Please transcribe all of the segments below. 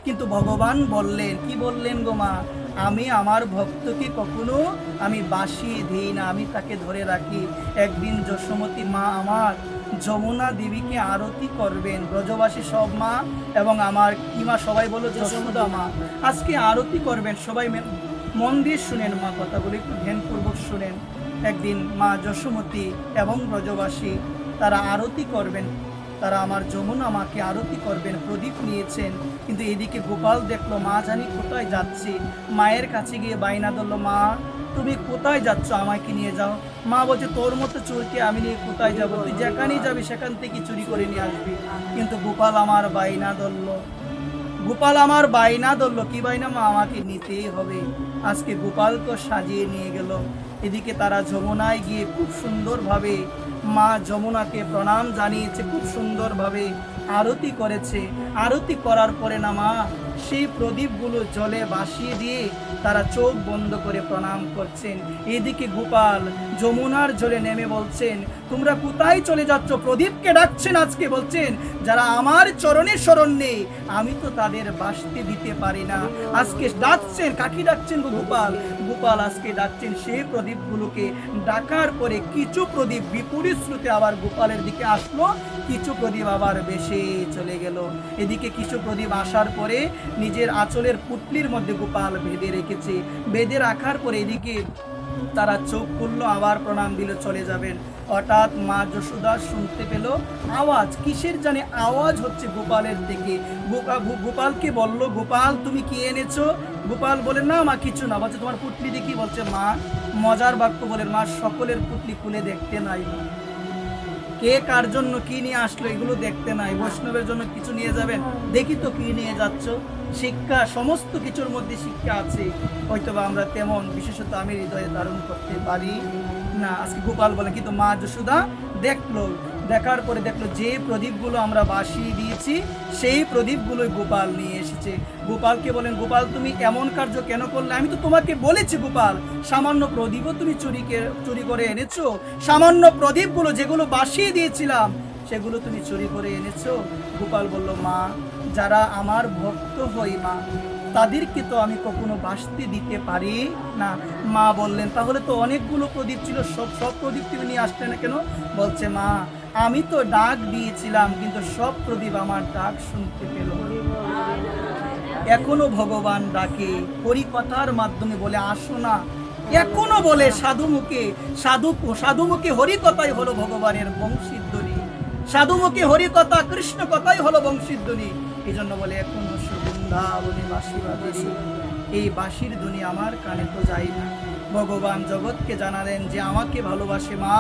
কিন্তু ভগবান বললেন, কি বললেন গো মা, আমি আমার ভক্তকে কখনো আমি বাসিয়ে দিই না, আমি তাকে ধরে রাখি। একদিন যশোমতী মা আমার যমুনা দেবীকে আরতি করবেন, ব্রজবাসী সব মা এবং আমার কি মা সবাই বলো যশোদা মা আজকে আরতি করবেন। সবাই মন দিয়ে শুনেন মা, কথাগুলো একটু ধ্যানপূর্বক শুনেন। একদিন মা যশোমতী এবং ব্রজবাসী তারা আরতি করবেন, তারা আমার যমুনা মাকে আরতি করবেন, প্রদীপ নিয়েছেন। কিন্তু এদিকে গোপাল দেখলো মা জানি কোথায় যাচ্ছে, মায়ের কাছে গিয়ে বাইনা ধরলো, মা তুমি কোথায় যাচ্ছ, আমাকে নিয়ে যাও। মা বলছে, তোর মতো চোরকে আমি নিয়ে কোথায় যাব, তুই যেখানেই যাবি সেখান থেকে চুরি করে নিয়ে আসবি। কিন্তু গোপাল আমার বাইনা ধরলো, গোপাল আমার বাইনা ধরলো, কি বাইনা, মা আমাকে নিতেই হবে। আজকে গোপালকে সাজিয়ে নিয়ে গেল। এদিকে তারা যমুনায় গিয়ে খুব সুন্দরভাবে মা যমুনাকে প্রণাম জানিয়েছে, খুব সুন্দরভাবে আরতি করেছে। আরতি করার পরে না মা সেই প্রদীপগুলো জলে ভাসিয়ে দিয়ে তারা চোখ বন্ধ করে প্রণাম করছেন। এদিকে গোপাল যমুনার জলে নেমে বলছেন, তোমরা কোথায় চলে যাচ্ছ? প্রদীপকে ডাকছেন, আজকে বলছেন যারা আমার চরণে শরণ নেই আমি তো তাদের বাসতে দিতে পারি না। আজকে ডাকছেন, কাকি ডাকছেন গো গোপাল, গোপাল আজকে ডাকছেন সেই প্রদীপগুলোকে। ডাকার পরে কিছু প্রদীপ বিপরীত স্রোতে আবার গোপালের দিকে আসলো, কিছু প্রদীপ আবার বেশে চলে গেল। এদিকে কিছু প্রদীপ আসার পরে নিজের আঁচলের পুটলির মধ্যে গোপাল বেঁধে রেখেছে। বেঁধে রাখার পরে এদিকে তারা চোখ খুললো, আবার প্রণাম দিল, চলে যাবেন। হঠাৎ মা যশোদা শুনতে পেল আওয়াজ, কিসের জানে আওয়াজ হচ্ছে গোপালের থেকে। গোপালকে বলল, গোপাল তুমি কি এনেছো? গোপাল বলে, না মা কিছু না। বলছে, তোমার পুটলি দেখি? বলছে, মা মজার বাক্য বলেন, মা সকলের পুটলি খুলে দেখতে নাই, কে কার জন্য কি নিয়ে আসলো এগুলো দেখতে নাই। বৈষ্ণবের জন্য কিছু নিয়ে যাবেন, দেখি তো কি নিয়ে যাচ্ছ। শিক্ষা, সমস্ত কিছুর মধ্যে শিক্ষা আছে, হয়তোবা আমরা তেমন বিশেষত আমি হৃদয়ে ধারণ করতে পারি না। আজকে গোপাল বলে, কিন্তু মা যশোদা দেখলো, দেখার পরে দেখলো যে প্রদীপগুলো আমরা বাসিয়ে দিয়েছি সেই প্রদীপগুলোই গোপাল নিয়ে এসেছে। গোপালকে বলেন, গোপাল তুমি এমন কার্য কেন করলে? আমি তো তোমাকে বলেছি গোপাল, সামান্য প্রদীপও তুমি চুরি করে এনেছো, সামান্য প্রদীপগুলো যেগুলো বাসিয়ে দিয়েছিলাম সেগুলো তুমি চুরি করে এনেছো। গোপাল বলল, মা যারা আমার ভক্ত হই মা তাদেরকে তো আমি কখনো বাসতে দিতে পারি না। মা বললেন, তাহলে তো অনেকগুলো প্রদীপ ছিল, সব প্রদীপ তুমি নিয়ে আসলে না কেন? বলছে, মা আমি তো ডাক দিয়েছিলাম কিন্তু সব প্রদীপ আমার ডাক শুনতে পেল। এখনো ভগবান ডাকে, হরিকথার মাধ্যমে বলে, আসো না। এখনো বলে সাধু মুখে হরিকথাই হলো ভগবানের বংশীধ্বনি, সাধু মুখে হরিকথা কৃষ্ণ কথাই হলো বংশীধ্বনি। এই জন্য বলে, এখনো বৃন্দাবনে বাঁশি বাজে, এই বাঁশির ধ্বনি আমার কানে তো যায় না। ভগবান জগৎকে জানালেন যে আমাকে ভালোবাসে মা,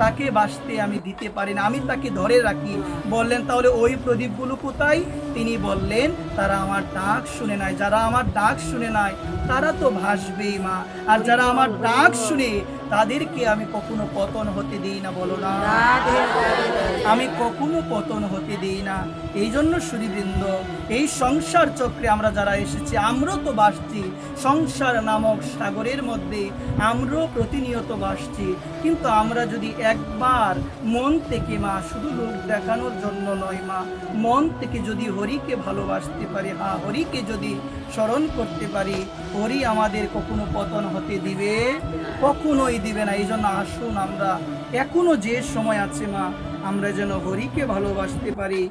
তাকে বাসতে আমি দিতে পারি না, আমি তাকে ধরে রাখি। বললেন, তাহলে ওই প্রদীপগুলো কোথায়? তিনি বললেন, তারা আমার ডাক শুনে নাই। যারা আমার ডাক শুনে নাই তারা তো ভাসবেই মা, আর যারা আমার ডাক শুনে তাদেরকে আমি কখনো পতন হতে দিই না। বলো না, আমি কখনো পতন হতে দিই না। এই জন্য সুধীবৃন্দ, এই সংসার চক্রে আমরা যারা এসেছি আমরা তো বাসছি, সংসার নামক সাগরের মধ্যে আমরাও প্রতিনিয়ত বাসছি। কিন্তু আমরা যদি একবার মন থেকে মা, শুধু লোক দেখানোর জন্য নয় মা, মন থেকে যদি হরিকে ভালোবাসতে পারি, হ্যাঁ হরিকে যদি স্মরণ করতে পারি, হরি আমাদের কখনো পতন হতে দিবে, কখনোই দিবে না। এই জন্য আসুন, আমরা এখনো যে সময় আছে মা, আমরা যেন হরিকে ভালোবাসতে পারি।